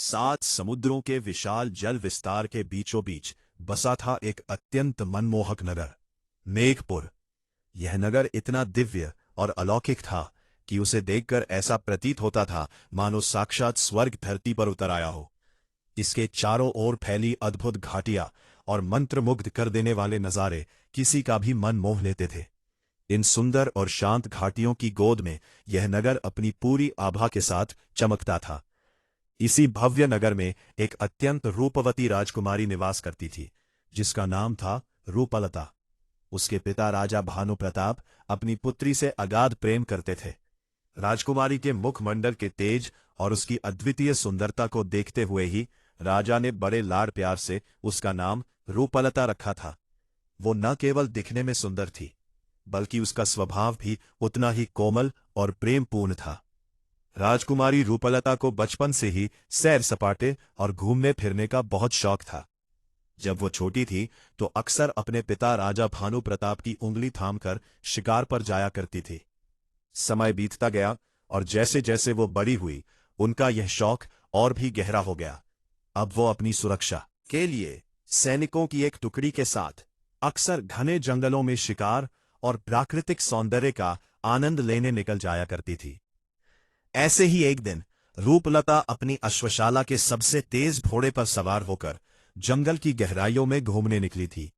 सात समुद्रों के विशाल जल विस्तार के बीचों बीच बसा था एक अत्यंत मनमोहक नगर, मेघपुर। यह नगर इतना दिव्य और अलौकिक था कि उसे देखकर ऐसा प्रतीत होता था मानो साक्षात स्वर्ग धरती पर उतर आया हो। इसके चारों ओर फैली अद्भुत घाटियां और मंत्रमुग्ध कर देने वाले नजारे किसी का भी मन मोह लेते थे। इन सुंदर और शांत घाटियों की गोद में यह नगर अपनी पूरी आभा के साथ चमकता था। इसी भव्य नगर में एक अत्यंत रूपवती राजकुमारी निवास करती थी, जिसका नाम था रूपलता। उसके पिता राजा भानु प्रताप अपनी पुत्री से अगाध प्रेम करते थे। राजकुमारी के मुखमंडल के तेज और उसकी अद्वितीय सुंदरता को देखते हुए ही राजा ने बड़े लाड़ प्यार से उसका नाम रूपलता रखा था। वो न केवल दिखने में सुंदर थी, बल्कि उसका स्वभाव भी उतना ही कोमल और प्रेमपूर्ण था। राजकुमारी रूपलता को बचपन से ही सैर सपाटे और घूमने फिरने का बहुत शौक था। जब वो छोटी थी तो अक्सर अपने पिता राजा भानु प्रताप की उंगली थामकर शिकार पर जाया करती थी। समय बीतता गया और जैसे जैसे वो बड़ी हुई, उनका यह शौक और भी गहरा हो गया। अब वो अपनी सुरक्षा के लिए सैनिकों की एक टुकड़ी के साथ अक्सर घने जंगलों में शिकार और प्राकृतिक सौंदर्य का आनंद लेने निकल जाया करती थी। ऐसे ही एक दिन रूपलता अपनी अश्वशाला के सबसे तेज घोड़े पर सवार होकर जंगल की गहराइयों में घूमने निकली थी।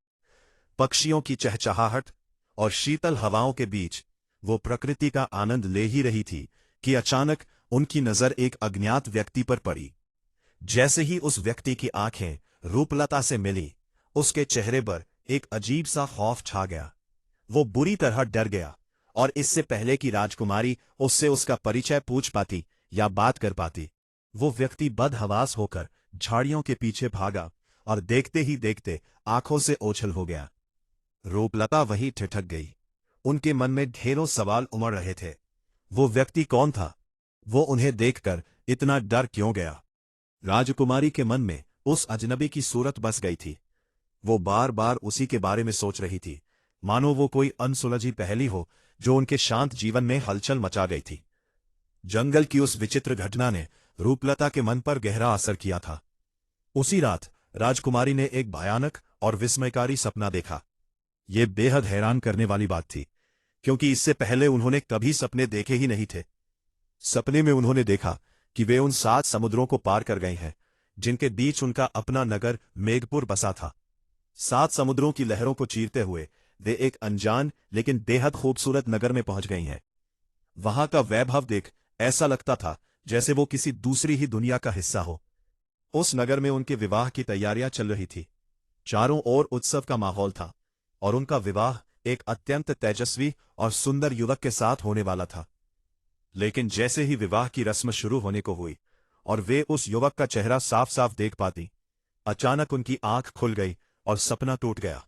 पक्षियों की चहचहाहट और शीतल हवाओं के बीच वो प्रकृति का आनंद ले ही रही थी कि अचानक उनकी नजर एक अज्ञात व्यक्ति पर पड़ी। जैसे ही उस व्यक्ति की आंखें रूपलता से मिली, उसके चेहरे पर एक अजीब सा खौफ छा गया। वो बुरी तरह डर गया और इससे पहले कि राजकुमारी उससे उसका परिचय पूछ पाती या बात कर पाती, वो व्यक्ति बदहवास होकर झाड़ियों के पीछे भागा और देखते ही देखते आंखों से ओझल हो गया। रूपलता वहीं ठिठक गई। उनके मन में ढेरों सवाल उमड़ रहे थे। वो व्यक्ति कौन था? वो उन्हें देखकर इतना डर क्यों गया? राजकुमारी के मन में उस अजनबी की सूरत बस गई थी। वो बार बार उसी के बारे में सोच रही थी, मानो वो कोई अनसुलझी पहेली हो जो उनके शांत जीवन में हलचल मचा गई थी। जंगल की उस विचित्र घटना ने रूपलता के मन पर गहरा असर किया था। उसी रात राजकुमारी ने एक भयानक और विस्मयकारी सपना देखा। ये बेहद हैरान करने वाली बात थी, क्योंकि इससे पहले उन्होंने कभी सपने देखे ही नहीं थे। सपने में उन्होंने देखा कि वे उन 7 समुद्रों को पार कर गए हैं, जिनके बीच उनका अपना नगर मेघपुर बसा था। 7 समुद्रों की लहरों को चीरते हुए वे एक अनजान लेकिन बेहद खूबसूरत नगर में पहुंच गई हैं। वहां का वैभव देख ऐसा लगता था जैसे वो किसी दूसरी ही दुनिया का हिस्सा हो। उस नगर में उनके विवाह की तैयारियां चल रही थी। चारों ओर उत्सव का माहौल था और उनका विवाह एक अत्यंत तेजस्वी और सुंदर युवक के साथ होने वाला था। लेकिन जैसे ही विवाह की रस्म शुरू होने को हुई और वे उस युवक का चेहरा साफ साफ देख पाती, अचानक उनकी आंख खुल गई और सपना टूट गया।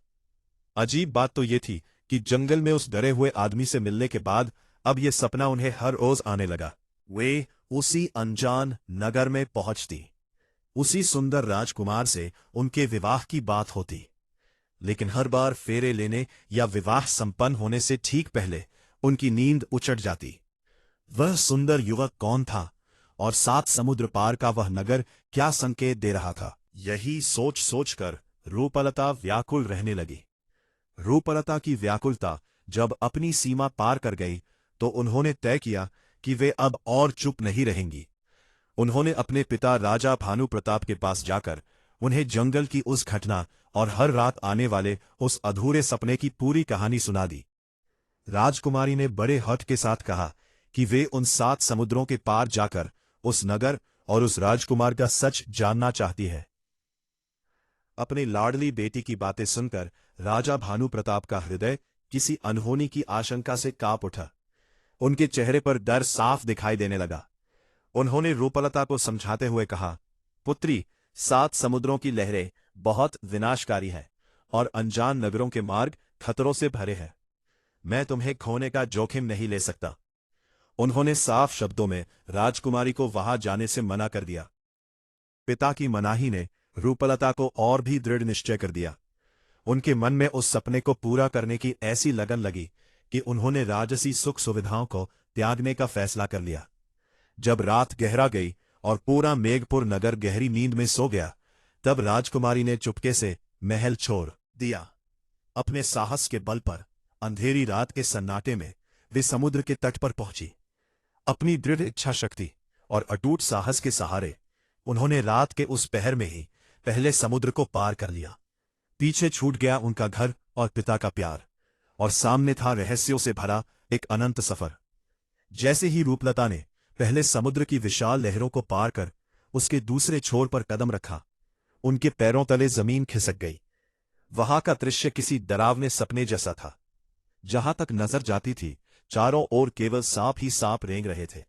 अजीब बात तो ये थी कि जंगल में उस डरे हुए आदमी से मिलने के बाद अब ये सपना उन्हें हर रोज आने लगा। वे उसी अनजान नगर में पहुंचती, उसी सुंदर राजकुमार से उनके विवाह की बात होती, लेकिन हर बार फेरे लेने या विवाह संपन्न होने से ठीक पहले उनकी नींद उचट जाती। वह सुंदर युवक कौन था और 7 समुद्र पार का वह नगर क्या संकेत दे रहा था? यही सोच सोचकर रूपलता व्याकुल रहने लगी। रूपलता की व्याकुलता जब अपनी सीमा पार कर गई तो उन्होंने तय किया कि वे अब और चुप नहीं रहेंगी। उन्होंने अपने पिता राजा भानु प्रताप के पास जाकर उन्हें जंगल की उस घटना और हर रात आने वाले उस अधूरे सपने की पूरी कहानी सुना दी। राजकुमारी ने बड़े हठ के साथ कहा कि वे उन 7 समुद्रों के पार जाकर उस नगर और उस राजकुमार का सच जानना चाहती है। अपनी लाडली बेटी की बातें सुनकर राजा भानु प्रताप का हृदय किसी अनहोनी की आशंका से कांप उठा। उनके चेहरे पर डर साफ दिखाई देने लगा। उन्होंने रूपलता को समझाते हुए कहा, पुत्री, 7 समुद्रों की लहरें बहुत विनाशकारी हैं और अनजान नगरों के मार्ग खतरों से भरे हैं। मैं तुम्हें खोने का जोखिम नहीं ले सकता। उन्होंने साफ शब्दों में राजकुमारी को वहां जाने से मना कर दिया। पिता की मनाही ने रूपलता को और भी दृढ़ निश्चय कर दिया। उनके मन में उस सपने को पूरा करने की ऐसी लगन लगी कि उन्होंने राजसी सुख सुविधाओं को त्यागने का फैसला कर लिया। जब रात गहरा गई और पूरा मेघपुर नगर गहरी नींद में सो गया, तब राजकुमारी ने चुपके से महल छोड़ दिया। अपने साहस के बल पर अंधेरी रात के सन्नाटे में वे समुद्र के तट पर पहुंची। अपनी दृढ़ इच्छा शक्ति और अटूट साहस के सहारे उन्होंने रात के उस पहर में ही पहले समुद्र को पार कर लिया। पीछे छूट गया उनका घर और पिता का प्यार, और सामने था रहस्यों से भरा एक अनंत सफर। जैसे ही रूपलता ने पहले समुद्र की विशाल लहरों को पार कर उसके दूसरे छोर पर कदम रखा, उनके पैरों तले जमीन खिसक गई। वहां का दृश्य किसी डरावने सपने जैसा था। जहां तक नजर जाती थी, चारों ओर केवल सांप ही सांप रेंग रहे थे।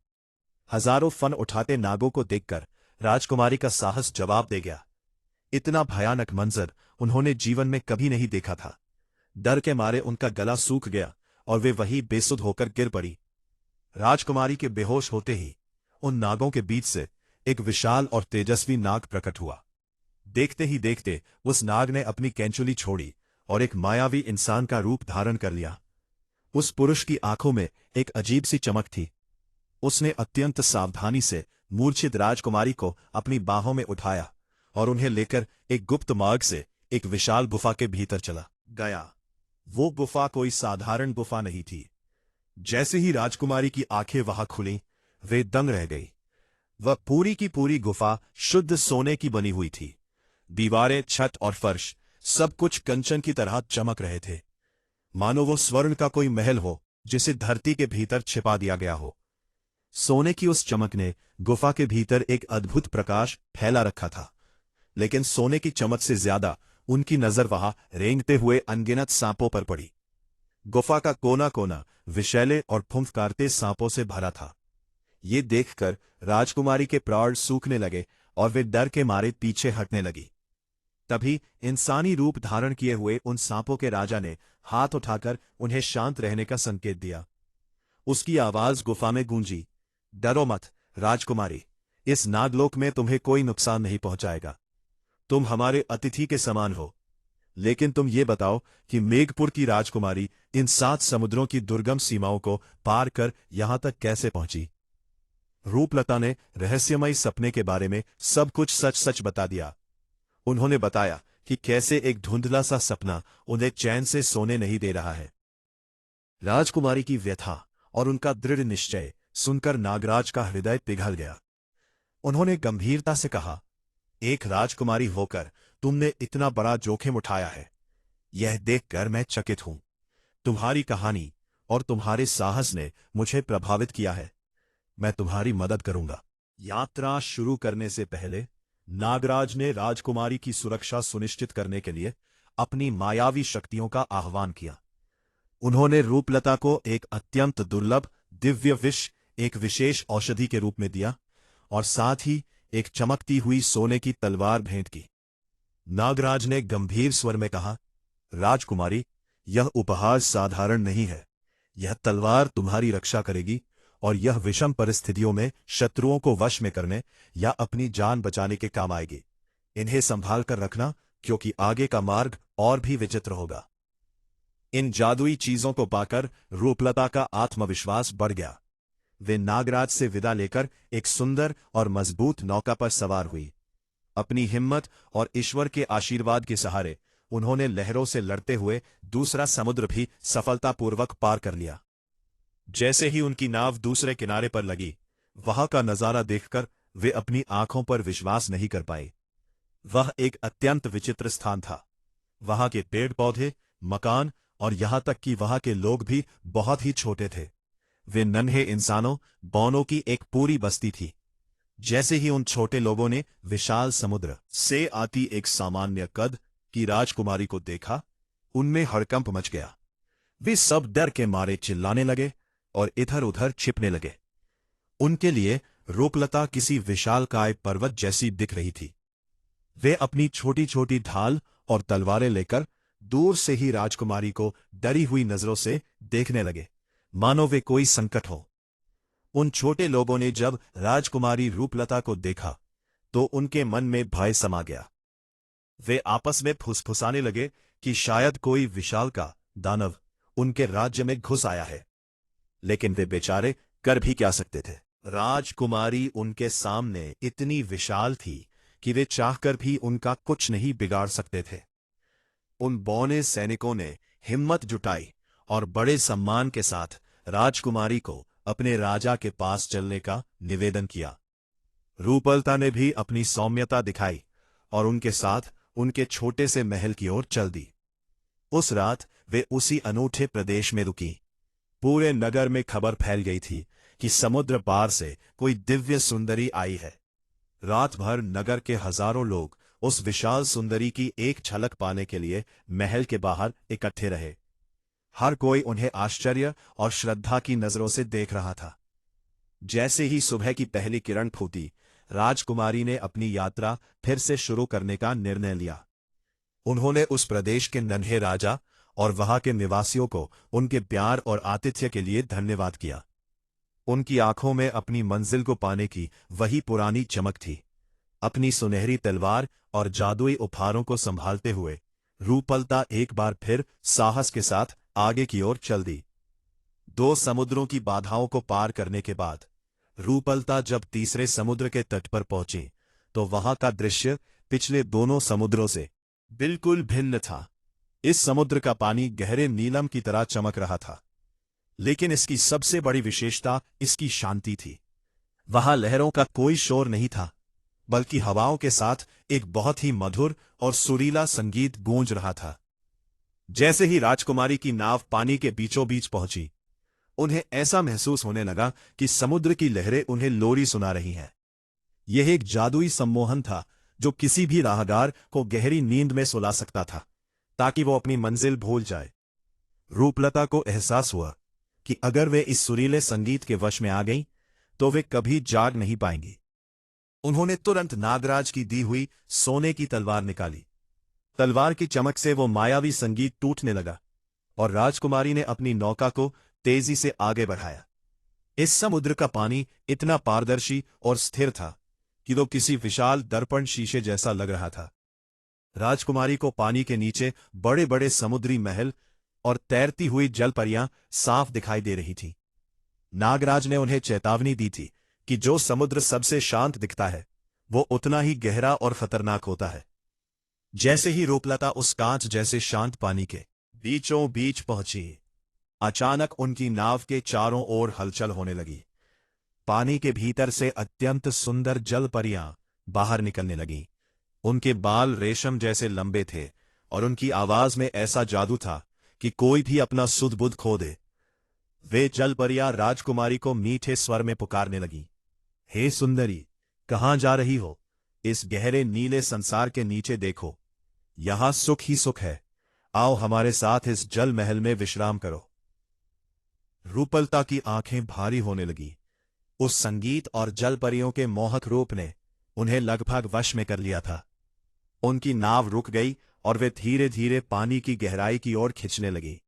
हजारों फन उठाते नागों को देखकर राजकुमारी का साहस जवाब दे गया। इतना भयानक मंजर उन्होंने जीवन में कभी नहीं देखा था। डर के मारे उनका गला सूख गया और वे वहीं बेसुध होकर गिर पड़ी। राजकुमारी के बेहोश होते ही उन नागों के बीच से एक विशाल और तेजस्वी नाग प्रकट हुआ। देखते ही देखते उस नाग ने अपनी कैंचुली छोड़ी और एक मायावी इंसान का रूप धारण कर लिया। उस पुरुष की आंखों में एक अजीब सी चमक थी। उसने अत्यंत सावधानी से मूर्छित राजकुमारी को अपनी बाहों में उठाया और उन्हें लेकर एक गुप्त मार्ग से एक विशाल गुफा के भीतर चला गया। वो गुफा कोई साधारण गुफा नहीं थी। जैसे ही राजकुमारी की आंखें वहां खुलीं, वे दंग रह गई। वह पूरी की पूरी गुफा शुद्ध सोने की बनी हुई थी। दीवारें, छत और फर्श सब कुछ कंचन की तरह चमक रहे थे, मानो वो स्वर्ण का कोई महल हो जिसे धरती के भीतर छिपा दिया गया हो। सोने की उस चमक ने गुफा के भीतर एक अद्भुत प्रकाश फैला रखा था, लेकिन सोने की चमक से ज्यादा उनकी नजर वहां रेंगते हुए अनगिनत सांपों पर पड़ी। गुफा का कोना कोना विषैले और फुंफकारते सांपों से भरा था। ये देखकर राजकुमारी के प्राण सूखने लगे और वे डर के मारे पीछे हटने लगी। तभी इंसानी रूप धारण किए हुए उन सांपों के राजा ने हाथ उठाकर उन्हें शांत रहने का संकेत दिया। उसकी आवाज गुफा में गूंजी, डरो मत राजकुमारी, इस नागलोक में तुम्हें कोई नुकसान नहीं पहुंचाएगा। तुम हमारे अतिथि के समान हो। लेकिन तुम ये बताओ कि मेघपुर की राजकुमारी इन 7 समुद्रों की दुर्गम सीमाओं को पार कर यहां तक कैसे पहुंची? रूपलता ने रहस्यमयी सपने के बारे में सब कुछ सच सच बता दिया। उन्होंने बताया कि कैसे एक धुंधला सा सपना उन्हें चैन से सोने नहीं दे रहा है। राजकुमारी की व्यथा और उनका दृढ़ निश्चय सुनकर नागराज का हृदय पिघल गया। उन्होंने गंभीरता से कहा, एक राजकुमारी होकर तुमने इतना बड़ा जोखिम उठाया है, यह देखकर मैं चकित हूं। तुम्हारी कहानी और तुम्हारे साहस ने मुझे प्रभावित किया है। मैं तुम्हारी मदद करूंगा। यात्रा शुरू करने से पहले नागराज ने राजकुमारी की सुरक्षा सुनिश्चित करने के लिए अपनी मायावी शक्तियों का आह्वान किया। उन्होंने रूपलता को एक अत्यंत दुर्लभ दिव्य विष, एक विशेष औषधि के रूप में दिया और साथ ही एक चमकती हुई सोने की तलवार भेंट की। नागराज ने गंभीर स्वर में कहा, राजकुमारी, यह उपहार साधारण नहीं है। यह तलवार तुम्हारी रक्षा करेगी और यह विषम परिस्थितियों में शत्रुओं को वश में करने या अपनी जान बचाने के काम आएगी। इन्हें संभाल कर रखना, क्योंकि आगे का मार्ग और भी विचित्र होगा। इन जादुई चीजों को पाकर रूपलता का आत्मविश्वास बढ़ गया। वे नागराज से विदा लेकर एक सुंदर और मजबूत नौका पर सवार हुई। अपनी हिम्मत और ईश्वर के आशीर्वाद के सहारे उन्होंने लहरों से लड़ते हुए दूसरा समुद्र भी सफलतापूर्वक पार कर लिया। जैसे ही उनकी नाव दूसरे किनारे पर लगी, वहां का नजारा देखकर वे अपनी आंखों पर विश्वास नहीं कर पाए। वह एक अत्यंत विचित्र स्थान था। वहां के पेड़ पौधे, मकान और यहां तक कि वहां के लोग भी बहुत ही छोटे थे। वे नन्हे इंसानों, बौनों की एक पूरी बस्ती थी। जैसे ही उन छोटे लोगों ने विशाल समुद्र से आती एक सामान्य कद की राजकुमारी को देखा, उनमें हड़कंप मच गया। वे सब डर के मारे चिल्लाने लगे और इधर उधर छिपने लगे। उनके लिए रूपलता किसी विशालकाय पर्वत जैसी दिख रही थी। वे अपनी छोटी छोटी ढाल और तलवारें लेकर दूर से ही राजकुमारी को डरी हुई नजरों से देखने लगे, मानो वे कोई संकट हो। उन छोटे लोगों ने जब राजकुमारी रूपलता को देखा तो उनके मन में भय समा गया। वे आपस में फुसफुसाने लगे कि शायद कोई विशालकाय दानव उनके राज्य में घुस आया है। लेकिन वे बेचारे कर भी क्या सकते थे। राजकुमारी उनके सामने इतनी विशाल थी कि वे चाहकर भी उनका कुछ नहीं बिगाड़ सकते थे। उन बौने सैनिकों ने हिम्मत जुटाई और बड़े सम्मान के साथ राजकुमारी को अपने राजा के पास चलने का निवेदन किया। रूपलता ने भी अपनी सौम्यता दिखाई और उनके साथ उनके छोटे से महल की ओर चल दी। उस रात वे उसी अनूठे प्रदेश में रुकी। पूरे नगर में खबर फैल गई थी कि समुद्र पार से कोई दिव्य सुंदरी आई है। रात भर नगर के हजारों लोग उस विशाल सुंदरी की एक झलक पाने के लिए महल के बाहर इकट्ठे रहे। हर कोई उन्हें आश्चर्य और श्रद्धा की नजरों से देख रहा था। जैसे ही सुबह की पहली किरण फूटी, राजकुमारी ने अपनी यात्रा फिर से शुरू करने का निर्णय लिया। उन्होंने उस प्रदेश के नन्हे राजा और वहां के निवासियों को उनके प्यार और आतिथ्य के लिए धन्यवाद किया। उनकी आंखों में अपनी मंजिल को पाने की वही पुरानी चमक थी। अपनी सुनहरी तलवार और जादुई उपहारों को संभालते हुए रूपलता एक बार फिर साहस के साथ आगे की ओर चल दी। 2 समुद्रों की बाधाओं को पार करने के बाद रूपलता जब तीसरे समुद्र के तट पर पहुंची तो वहां का दृश्य पिछले दोनों समुद्रों से बिल्कुल भिन्न था। इस समुद्र का पानी गहरे नीलम की तरह चमक रहा था, लेकिन इसकी सबसे बड़ी विशेषता इसकी शांति थी। वहां लहरों का कोई शोर नहीं था, बल्कि हवाओं के साथ एक बहुत ही मधुर और सुरीला संगीत गूंज रहा था। जैसे ही राजकुमारी की नाव पानी के बीचों बीच पहुंची, उन्हें ऐसा महसूस होने लगा कि समुद्र की लहरें उन्हें लोरी सुना रही हैं। यह एक जादुई सम्मोहन था जो किसी भी राहगार को गहरी नींद में सुला सकता था, ताकि वो अपनी मंजिल भूल जाए। रूपलता को एहसास हुआ कि अगर वे इस सुरीले संगीत के वश में आ गईं, तो वे कभी जाग नहीं पाएंगी। उन्होंने तुरंत नागराज की दी हुई सोने की तलवार निकाली। तलवार की चमक से वो मायावी संगीत टूटने लगा और राजकुमारी ने अपनी नौका को तेजी से आगे बढ़ाया। इस समुद्र का पानी इतना पारदर्शी और स्थिर था कि वो किसी विशाल दर्पण शीशे जैसा लग रहा था। राजकुमारी को पानी के नीचे बड़े बड़े समुद्री महल और तैरती हुई जलपरियां साफ दिखाई दे रही थीं। नागराज ने उन्हें चेतावनी दी थी कि जो समुद्र सबसे शांत दिखता है, वो उतना ही गहरा और खतरनाक होता है। जैसे ही रूपलता उस कांच जैसे शांत पानी के बीचों बीच पहुंची, अचानक उनकी नाव के चारों ओर हलचल होने लगी। पानी के भीतर से अत्यंत सुंदर जलपरियां बाहर निकलने लगीं। उनके बाल रेशम जैसे लंबे थे और उनकी आवाज में ऐसा जादू था कि कोई भी अपना सुध बुध खो दे। वे जलपरियां राजकुमारी को मीठे स्वर में पुकारने लगीं। हे सुंदरी, कहां जा रही हो? इस गहरे नीले संसार के नीचे देखो, यहां सुख ही सुख है। आओ हमारे साथ इस जल महल में विश्राम करो। रूपलता की आंखें भारी होने लगी। उस संगीत और जलपरियों के मोहक रूप ने उन्हें लगभग वश में कर लिया था। उनकी नाव रुक गई और वे धीरे धीरे पानी की गहराई की ओर खिंचने लगी।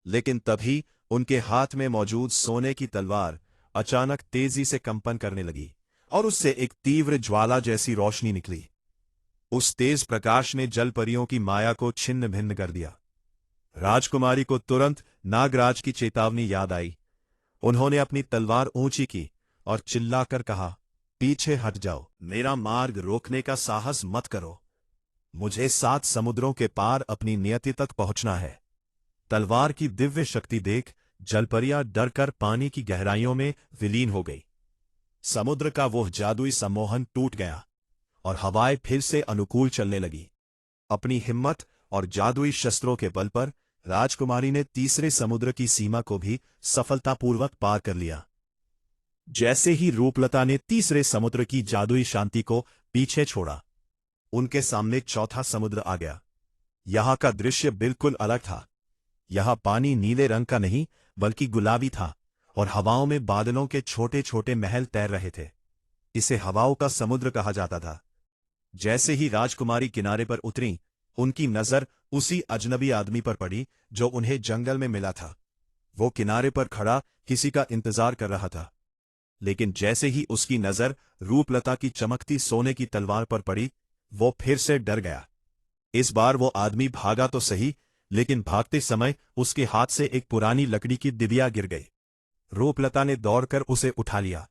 लेकिन तभी उनके हाथ में मौजूद सोने की तलवार अचानक तेजी से कंपन करने लगी और उससे एक तीव्र ज्वाला जैसी रोशनी निकली। उस तेज प्रकाश ने जलपरियों की माया को छिन्न भिन्न कर दिया। राजकुमारी को तुरंत नागराज की चेतावनी याद आई। उन्होंने अपनी तलवार ऊंची की और चिल्लाकर कहा, पीछे हट जाओ, मेरा मार्ग रोकने का साहस मत करो। मुझे 7 समुद्रों के पार अपनी नियति तक पहुंचना है। तलवार की दिव्य शक्ति देख जलपरियां डरकर पानी की गहराइयों में विलीन हो गई। समुद्र का वो जादुई सम्मोहन टूट गया और हवाएं फिर से अनुकूल चलने लगी। अपनी हिम्मत और जादुई शस्त्रों के बल पर राजकुमारी ने तीसरे समुद्र की सीमा को भी सफलतापूर्वक पार कर लिया। जैसे ही रूपलता ने तीसरे समुद्र की जादुई शांति को पीछे छोड़ा, उनके सामने चौथा समुद्र आ गया। यहां का दृश्य बिल्कुल अलग था। यहां पानी नीले रंग का नहीं बल्कि गुलाबी था और हवाओं में बादलों के छोटे छोटे महल तैर रहे थे। इसे हवाओं का समुद्र कहा जाता था। जैसे ही राजकुमारी किनारे पर उतरी, उनकी नजर उसी अजनबी आदमी पर पड़ी जो उन्हें जंगल में मिला था। वो किनारे पर खड़ा किसी का इंतजार कर रहा था, लेकिन जैसे ही उसकी नजर रूपलता की चमकती सोने की तलवार पर पड़ी, वो फिर से डर गया। इस बार वो आदमी भागा तो सही, लेकिन भागते समय उसके हाथ से एक पुरानी लकड़ी की डिबिया गिर गई। रूपलता ने दौड़कर उसे उठा लिया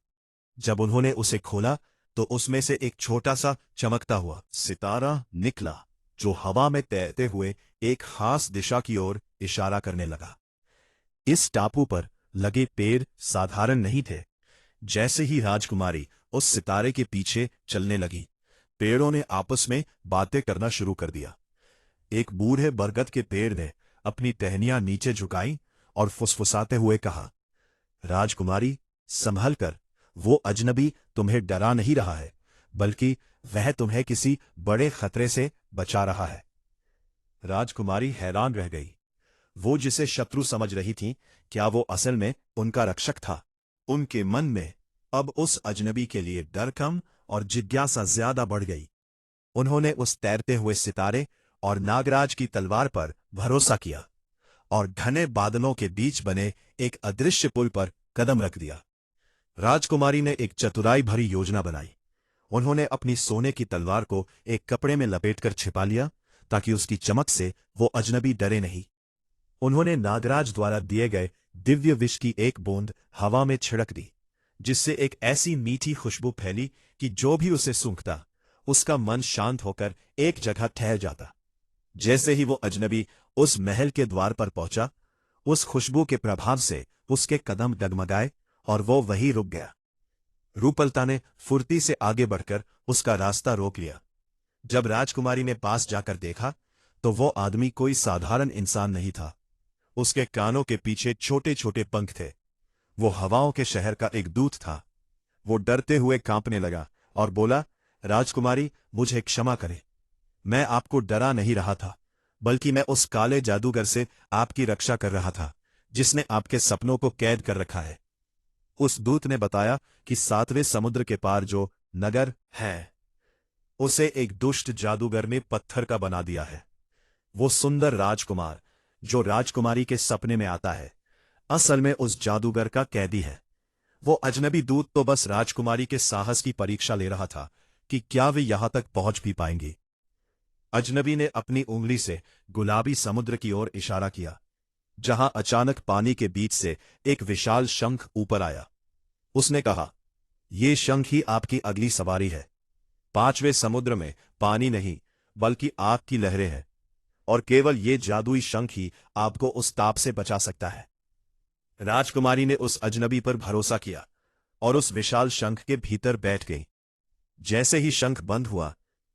जब उन्होंने उसे खोला तो उसमें से एक छोटा सा चमकता हुआ सितारा निकला, जो हवा में तैरते हुए एक खास दिशा की ओर इशारा करने लगा। इस टापू पर लगे पेड़ साधारण नहीं थे। जैसे ही राजकुमारी उस सितारे के पीछे चलने लगी, पेड़ों ने आपस में बातें करना शुरू कर दिया। एक बूढ़े बरगद के पेड़ ने अपनी टहनियां नीचे झुकाई और फुसफुसाते हुए कहा, राजकुमारी, संभल कर, वो अजनबी तुम्हें डरा नहीं रहा है, बल्कि वह तुम्हें किसी बड़े खतरे से बचा रहा है। राजकुमारी हैरान रह गई। वो जिसे शत्रु समझ रही थी, क्या वो असल में उनका रक्षक था? उनके मन में अब उस अजनबी के लिए डर कम और जिज्ञासा ज्यादा बढ़ गई। उन्होंने उस तैरते हुए सितारे और नागराज की तलवार पर भरोसा किया और घने बादलों के बीच बने एक अदृश्य पुल पर कदम रख दिया। राजकुमारी ने एक चतुराई भरी योजना बनाई। उन्होंने अपनी सोने की तलवार को एक कपड़े में लपेटकर छिपा लिया, ताकि उसकी चमक से वो अजनबी डरे नहीं। उन्होंने नागराज द्वारा दिए गए दिव्य विष की एक बूंद हवा में छिड़क दी, जिससे एक ऐसी मीठी खुशबू फैली कि जो भी उसे सूंघता, उसका मन शांत होकर एक जगह ठहर जाता। जैसे ही वो अजनबी उस महल के द्वार पर पहुंचा, उस खुशबू के प्रभाव से उसके कदम डगमगाए और वो वहीं रुक गया। रूपलता ने फुर्ती से आगे बढ़कर उसका रास्ता रोक लिया। जब राजकुमारी ने पास जाकर देखा, तो वो आदमी कोई साधारण इंसान नहीं था। उसके कानों के पीछे छोटे छोटे पंख थे। वो हवाओं के शहर का एक दूत था। वो डरते हुए कांपने लगा और बोला, राजकुमारी, मुझे क्षमा करें। मैं आपको डरा नहीं रहा था, बल्कि मैं उस काले जादूगर से आपकी रक्षा कर रहा था, जिसने आपके सपनों को कैद कर रखा है। उस दूत ने बताया कि 7वें समुद्र के पार जो नगर है, उसे एक दुष्ट जादूगर ने पत्थर का बना दिया है। वो सुंदर राजकुमार, जो राजकुमारी के सपने में आता है, असल में उस जादूगर का कैदी है। वो अजनबी दूत तो बस राजकुमारी के साहस की परीक्षा ले रहा था कि क्या वे यहां तक पहुंच भी पाएंगी। अजनबी ने अपनी उंगली से गुलाबी समुद्र की ओर इशारा किया, जहां अचानक पानी के बीच से एक विशाल शंख ऊपर आया। उसने कहा, ये शंख ही आपकी अगली सवारी है। 5वें समुद्र में पानी नहीं, बल्कि आग की लहरें हैं, और केवल ये जादुई शंख ही आपको उस ताप से बचा सकता है। राजकुमारी ने उस अजनबी पर भरोसा किया और उस विशाल शंख के भीतर बैठ गई। जैसे ही शंख बंद हुआ,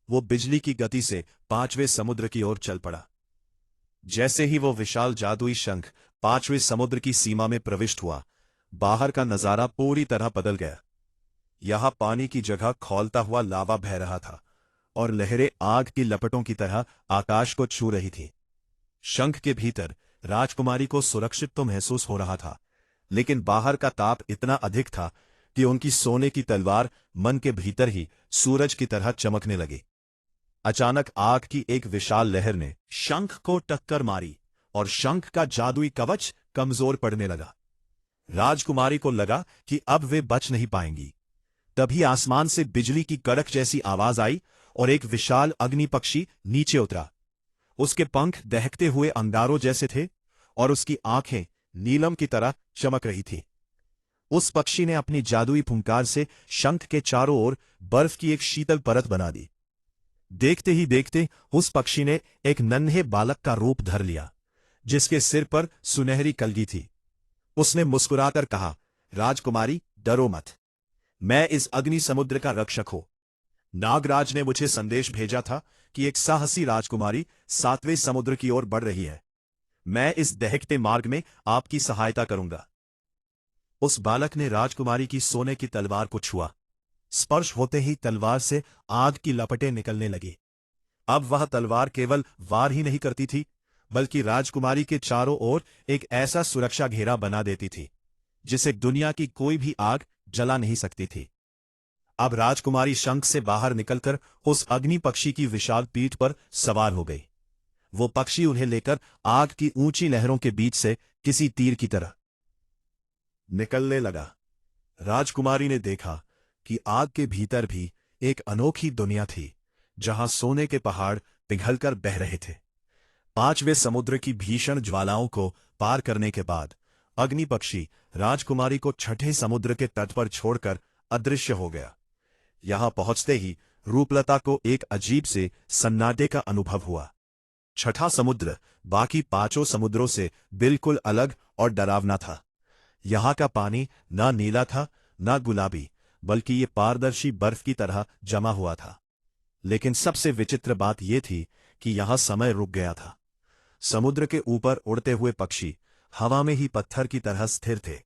वो बिजली की गति से 5वें समुद्र की ओर चल पड़ा। जैसे ही वो विशाल जादुई शंख 5वें समुद्र की सीमा में प्रविष्ट हुआ, बाहर का नजारा पूरी तरह बदल गया। यहां पानी की जगह खौलता हुआ लावा बह रहा था और लहरें आग की लपटों की तरह आकाश को छू रही थी। शंख के भीतर राजकुमारी को सुरक्षित तो महसूस हो रहा था, लेकिन बाहर का ताप इतना अधिक था कि उनकी सोने की तलवार मन के भीतर ही सूरज की तरह चमकने लगी। अचानक आग की एक विशाल लहर ने शंख को टक्कर मारी और शंख का जादुई कवच कमजोर पड़ने लगा। राजकुमारी को लगा कि अब वे बच नहीं पाएंगी। तभी आसमान से बिजली की कड़क जैसी आवाज आई और एक विशाल अग्नि पक्षी नीचे उतरा। उसके पंख दहकते हुए अंगारों जैसे थे और उसकी आंखें नीलम की तरह चमक रही थी। उस पक्षी ने अपनी जादुई फुंकार से शंख के चारों ओर बर्फ की एक शीतल परत बना दी। देखते ही देखते उस पक्षी ने एक नन्हे बालक का रूप धर लिया, जिसके सिर पर सुनहरी कलगी थी। उसने मुस्कुराकर कहा, राजकुमारी, डरो मत। मैं इस अग्नि समुद्र का रक्षक हूं। नागराज ने मुझे संदेश भेजा था कि एक साहसी राजकुमारी 7वें समुद्र की ओर बढ़ रही है। मैं इस दहकते मार्ग में आपकी सहायता करूंगा। उस बालक ने राजकुमारी की सोने की तलवार को छुआ। स्पर्श होते ही तलवार से आग की लपटें निकलने लगी। अब वह तलवार केवल वार ही नहीं करती थी, बल्कि राजकुमारी के चारों ओर एक ऐसा सुरक्षा घेरा बना देती थी, जिसे दुनिया की कोई भी आग जला नहीं सकती थी। अब राजकुमारी शंख से बाहर निकलकर उस अग्नि पक्षी की विशाल पीठ पर सवार हो गई। वो पक्षी उन्हें लेकर आग की ऊंची लहरों के बीच से किसी तीर की तरह निकलने लगा। राजकुमारी ने देखा कि आग के भीतर भी एक अनोखी दुनिया थी, जहां सोने के पहाड़ पिघलकर बह रहे थे। 5वें समुद्र की भीषण ज्वालाओं को पार करने के बाद अग्नि पक्षी राजकुमारी को 6ठे समुद्र के तट पर छोड़कर अदृश्य हो गया। यहां पहुंचते ही रूपलता को एक अजीब से सन्नाटे का अनुभव हुआ। छठा समुद्र बाकी पांचों समुद्रों से बिल्कुल अलग और डरावना था। यहां का पानी न नीला था न गुलाबी, बल्कि ये पारदर्शी बर्फ की तरह जमा हुआ था। लेकिन सबसे विचित्र बात यह थी कि यहां समय रुक गया था। समुद्र के ऊपर उड़ते हुए पक्षी हवा में ही पत्थर की तरह स्थिर थे।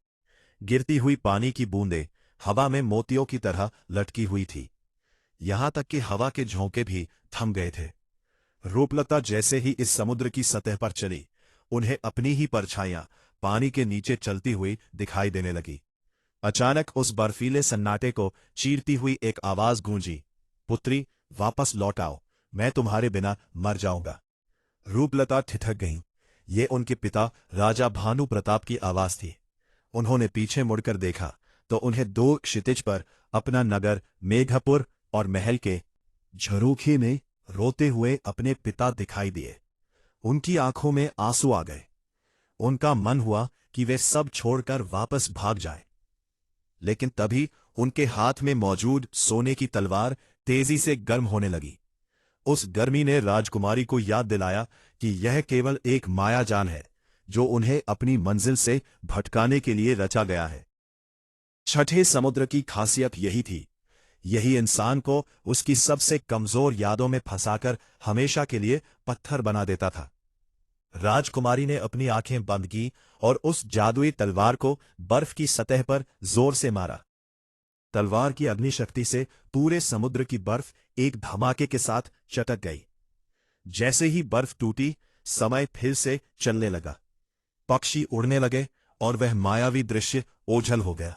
गिरती हुई पानी की बूंदें हवा में मोतियों की तरह लटकी हुई थी। यहां तक कि हवा के झोंके भी थम गए थे। रूपलता जैसे ही इस समुद्र की सतह पर चली, उन्हें अपनी ही परछाइयां पानी के नीचे चलती हुई दिखाई देने लगी। अचानक उस बर्फीले सन्नाटे को चीरती हुई एक आवाज गूंजी, पुत्री, वापस लौट आओ, मैं तुम्हारे बिना मर जाऊंगा। रूपलता ठिठक गईं। ये उनके पिता राजा भानु प्रताप की आवाज थी। उन्होंने पीछे मुड़कर देखा तो उन्हें दो क्षितिज पर अपना नगर मेघपुर और महल के झरोखे में रोते हुए अपने पिता दिखाई दिए। उनकी आंखों में आंसू आ गए। उनका मन हुआ कि वे सब छोड़कर वापस भाग जाएं। लेकिन तभी उनके हाथ में मौजूद सोने की तलवार तेजी से गर्म होने लगी। उस गर्मी ने राजकुमारी को याद दिलाया कि यह केवल एक मायाजाल है जो उन्हें अपनी मंजिल से भटकाने के लिए रचा गया है। छठे समुद्र की खासियत यही थी। यही इंसान को उसकी सबसे कमजोर यादों में फंसाकर हमेशा के लिए पत्थर बना देता था। राजकुमारी ने अपनी आंखें बंद की और उस जादुई तलवार को बर्फ की सतह पर जोर से मारा। तलवार की अग्निशक्ति से पूरे समुद्र की बर्फ एक धमाके के साथ चटक गई। जैसे ही बर्फ टूटी, समय फिर से चलने लगा। पक्षी उड़ने लगे और वह मायावी दृश्य ओझल हो गया।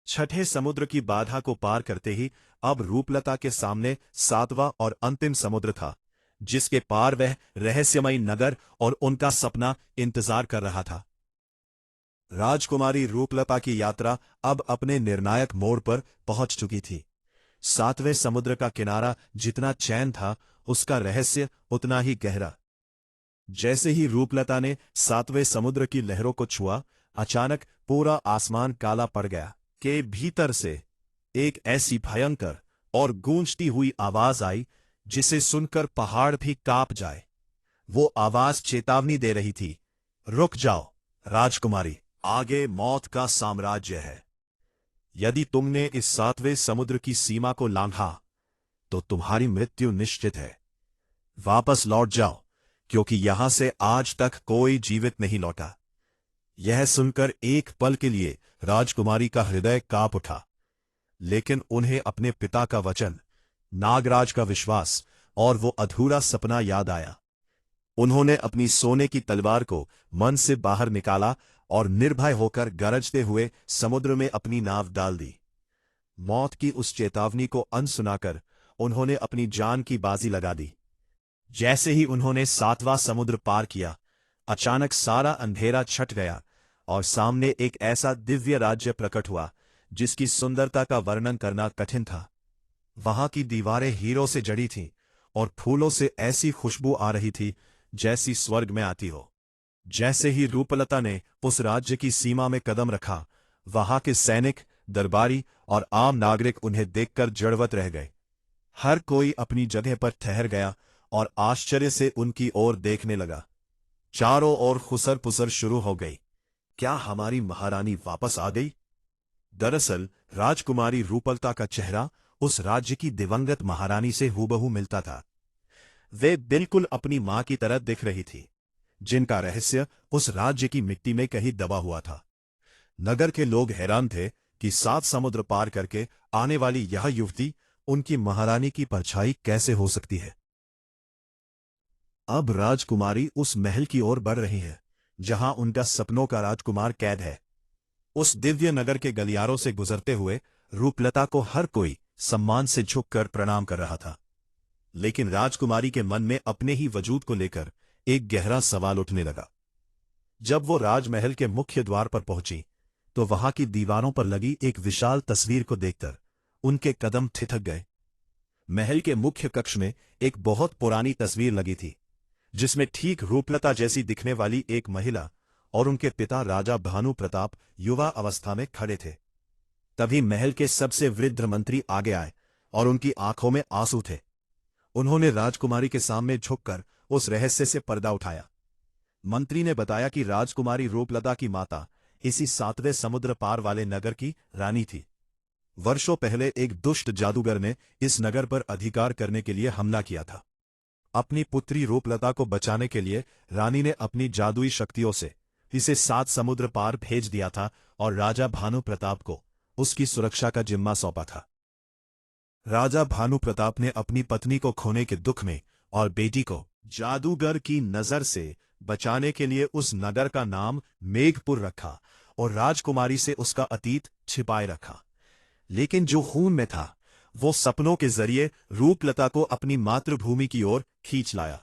छठे समुद्र की बाधा को पार करते ही अब रूपलता के सामने सातवां और अंतिम समुद्र था, जिसके पार वह रहस्यमयी नगर और उनका सपना इंतजार कर रहा था। राजकुमारी रूपलता की यात्रा अब अपने निर्णायक मोड़ पर पहुंच चुकी थी। सातवें समुद्र का किनारा जितना चैन था, उसका रहस्य उतना ही गहरा। जैसे ही रूपलता ने सातवें समुद्र की लहरों को छुआ, अचानक पूरा आसमान काला पड़ गया। के भीतर से एक ऐसी भयंकर और गूंजती हुई आवाज आई जिसे सुनकर पहाड़ भी कांप जाए। वो आवाज चेतावनी दे रही थी, रुक जाओ राजकुमारी, आगे मौत का साम्राज्य है। यदि तुमने इस सातवें समुद्र की सीमा को लांघा तो तुम्हारी मृत्यु निश्चित है। वापस लौट जाओ, क्योंकि यहां से आज तक कोई जीवित नहीं लौटा। यह सुनकर एक पल के लिए राजकुमारी का हृदय कांप उठा, लेकिन उन्हें अपने पिता का वचन, नागराज का विश्वास और वो अधूरा सपना याद आया। उन्होंने अपनी सोने की तलवार को मन से बाहर निकाला और निर्भय होकर गरजते हुए समुद्र में अपनी नाव डाल दी। मौत की उस चेतावनी को अनसुनाकर उन्होंने अपनी जान की बाजी लगा दी। जैसे ही उन्होंने सातवां समुद्र पार किया, अचानक सारा अंधेरा छट गया और सामने एक ऐसा दिव्य राज्य प्रकट हुआ जिसकी सुंदरता का वर्णन करना कठिन था। वहां की दीवारें हीरों से जड़ी थीं और फूलों से ऐसी खुशबू आ रही थी जैसी स्वर्ग में आती हो। जैसे ही रूपलता ने उस राज्य की सीमा में कदम रखा, वहां के सैनिक, दरबारी और आम नागरिक उन्हें देखकर जड़वत रह गए। हर कोई अपनी जगह पर ठहर गया और आश्चर्य से उनकी ओर देखने लगा। चारों ओर खुसर पुसर शुरू हो गई। क्या हमारी महारानी वापस आ गई? दरअसल राजकुमारी रूपलता का चेहरा उस राज्य की दिवंगत महारानी से हूबहू मिलता था। वे बिल्कुल अपनी मां की तरह दिख रही थी, जिनका रहस्य उस राज्य की मिट्टी में कहीं दबा हुआ था। नगर के लोग हैरान थे कि 7 समुद्र पार करके आने वाली यह युवती उनकी महारानी की परछाई कैसे हो सकती है। अब राजकुमारी उस महल की ओर बढ़ रही है जहां उनका सपनों का राजकुमार कैद है। उस दिव्य नगर के गलियारों से गुजरते हुए रूपलता को हर कोई सम्मान से झुककर प्रणाम कर रहा था। लेकिन राजकुमारी के मन में अपने ही वजूद को लेकर एक गहरा सवाल उठने लगा। जब वो राजमहल के मुख्य द्वार पर पहुंची तो वहां की दीवारों पर लगी एक विशाल तस्वीर को देखकर उनके कदम ठिठक गए। महल के मुख्य कक्ष में एक बहुत पुरानी तस्वीर लगी थी, जिसमें ठीक रूपलता जैसी दिखने वाली एक महिला और उनके पिता राजा भानु प्रताप युवा अवस्था में खड़े थे। तभी महल के सबसे वृद्ध मंत्री आगे आए और उनकी आंखों में आंसू थे। उन्होंने राजकुमारी के सामने झुककर उस रहस्य से पर्दा उठाया। मंत्री ने बताया कि राजकुमारी रूपलता की माता इसी 7वें समुद्र पार वाले नगर की रानी थी। वर्षों पहले एक दुष्ट जादूगर ने इस नगर पर अधिकार करने के लिए हमला किया था। अपनी पुत्री रूपलता को बचाने के लिए रानी ने अपनी जादुई शक्तियों से इसे 7 समुद्र पार भेज दिया था और राजा भानु प्रताप को उसकी सुरक्षा का जिम्मा सौंपा था। राजा भानु प्रताप ने अपनी पत्नी को खोने के दुख में और बेटी को जादूगर की नजर से बचाने के लिए उस नगर का नाम मेघपुर रखा और राजकुमारी से उसका अतीत छिपाए रखा। लेकिन जो खून में था वो सपनों के जरिए रूपलता को अपनी मातृभूमि की ओर खींच लाया।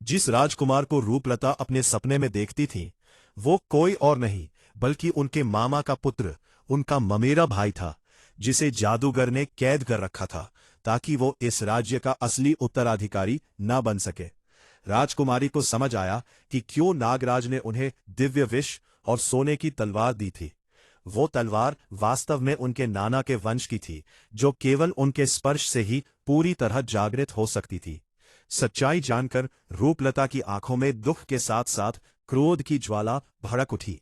जिस राजकुमार को रूपलता अपने सपने में देखती थी वो कोई और नहीं बल्कि उनके मामा का पुत्र, उनका ममेरा भाई था, जिसे जादूगर ने कैद कर रखा था ताकि वो इस राज्य का असली उत्तराधिकारी न बन सके। राजकुमारी को समझ आया कि क्यों नागराज ने उन्हें दिव्य विष और सोने की तलवार दी थी। वो तलवार वास्तव में उनके नाना के वंश की थी, जो केवल उनके स्पर्श से ही पूरी तरह जागृत हो सकती थी। सच्चाई जानकर रूपलता की आंखों में दुख के साथ साथ क्रोध की ज्वाला भड़क उठी।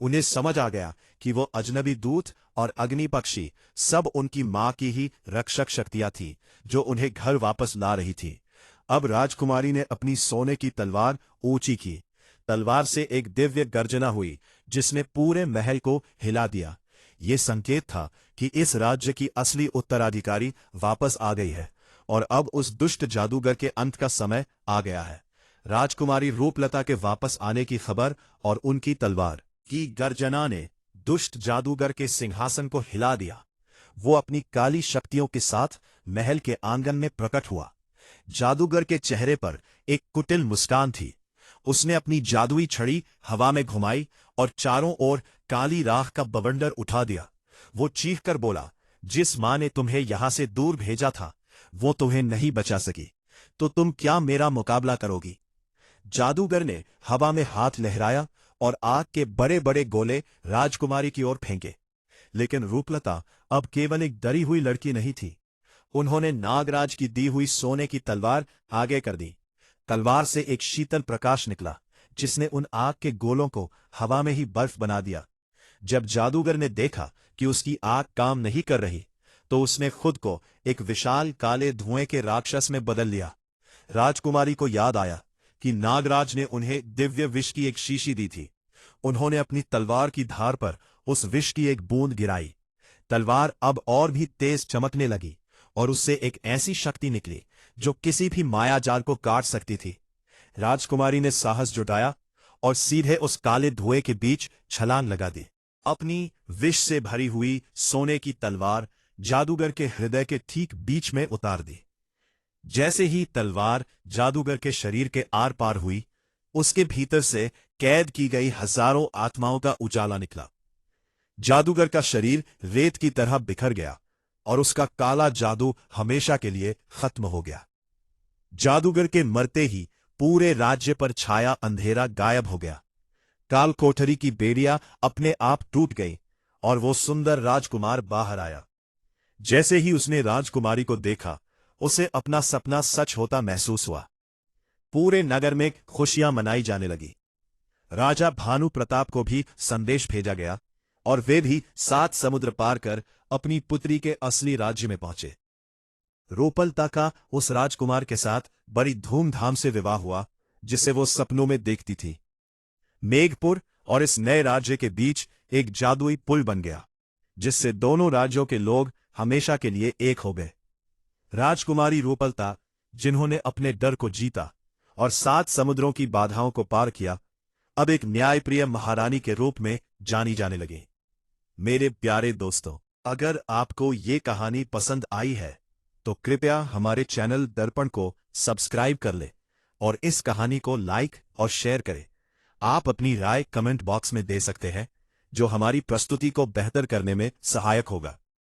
उन्हें समझ आ गया कि वो अजनबी दूत और अग्नि पक्षी सब उनकी मां की ही रक्षक शक्तियां थी, जो उन्हें घर वापस ला रही थी। अब राजकुमारी ने अपनी सोने की तलवार ऊंची की। तलवार से एक दिव्य गर्जना हुई जिसने पूरे महल को हिला दिया। ये संकेत था कि इस राज्य की असली उत्तराधिकारी वापस आ गई है और अब उस दुष्ट जादूगर के अंत का समय आ गया है। राजकुमारी रूपलता के वापस आने की खबर और उनकी तलवार की गर्जना ने दुष्ट जादूगर के सिंहासन को हिला दिया। वो अपनी काली शक्तियों के साथ महल के आंगन में प्रकट हुआ। जादूगर के चेहरे पर एक कुटिल मुस्कान थी। उसने अपनी जादुई छड़ी हवा में घुमाई और चारों ओर काली राख का बवंडर उठा दिया। वो चीखकर बोला, जिस मां ने तुम्हें यहां से दूर भेजा था वो तुम्हें नहीं बचा सकी, तो तुम क्या मेरा मुकाबला करोगी? जादूगर ने हवा में हाथ लहराया और आग के बड़े बड़े गोले राजकुमारी की ओर फेंके। लेकिन रूपलता अब केवल एक डरी हुई लड़की नहीं थी। उन्होंने नागराज की दी हुई सोने की तलवार आगे कर दी। तलवार से एक शीतल प्रकाश निकला जिसने उन आग के गोलों को हवा में ही बर्फ बना दिया। जब जादूगर ने देखा कि उसकी आग काम नहीं कर रही तो उसने खुद को एक विशाल काले धुएं के राक्षस में बदल लिया। राजकुमारी को याद आया कि नागराज ने उन्हें दिव्य विष की एक शीशी दी थी। उन्होंने अपनी तलवार की धार पर उस विष की एक बूंद गिराई। तलवार अब और भी तेज चमकने लगी और उससे एक ऐसी शक्ति निकली जो किसी भी मायाजाल को काट सकती थी। राजकुमारी ने साहस जुटाया और सीधे उस काले धुएं के बीच छलांग लगा दी। अपनी विष से भरी हुई सोने की तलवार जादूगर के हृदय के ठीक बीच में उतार दी। जैसे ही तलवार जादूगर के शरीर के आर पार हुई, उसके भीतर से कैद की गई हजारों आत्माओं का उजाला निकला। जादूगर का शरीर रेत की तरह बिखर गया और उसका काला जादू हमेशा के लिए खत्म हो गया। जादूगर के मरते ही पूरे राज्य पर छाया अंधेरा गायब हो गया। काल कोठरी की बेड़ियां अपने आप टूट गई और वो सुंदर राजकुमार बाहर आया। जैसे ही उसने राजकुमारी को देखा, उसे अपना सपना सच होता महसूस हुआ। पूरे नगर में खुशियां मनाई जाने लगी। राजा भानु प्रताप को भी संदेश भेजा गया और वे भी 7 समुद्र पार कर अपनी पुत्री के असली राज्य में पहुंचे। रूपलता का उस राजकुमार के साथ बड़ी धूमधाम से विवाह हुआ जिसे वो सपनों में देखती थी। मेघपुर और इस नए राज्य के बीच एक जादुई पुल बन गया जिससे दोनों राज्यों के लोग हमेशा के लिए एक हो गए। राजकुमारी रूपलता, जिन्होंने अपने डर को जीता और 7 समुद्रों की बाधाओं को पार किया, अब एक न्यायप्रिय महारानी के रूप में जानी जाने लगी। मेरे प्यारे दोस्तों, अगर आपको ये कहानी पसंद आई है तो कृपया हमारे चैनल दर्पण को सब्सक्राइब कर ले और इस कहानी को लाइक और शेयर करें। आप अपनी राय कमेंट बॉक्स में दे सकते हैं, जो हमारी प्रस्तुति को बेहतर करने में सहायक होगा।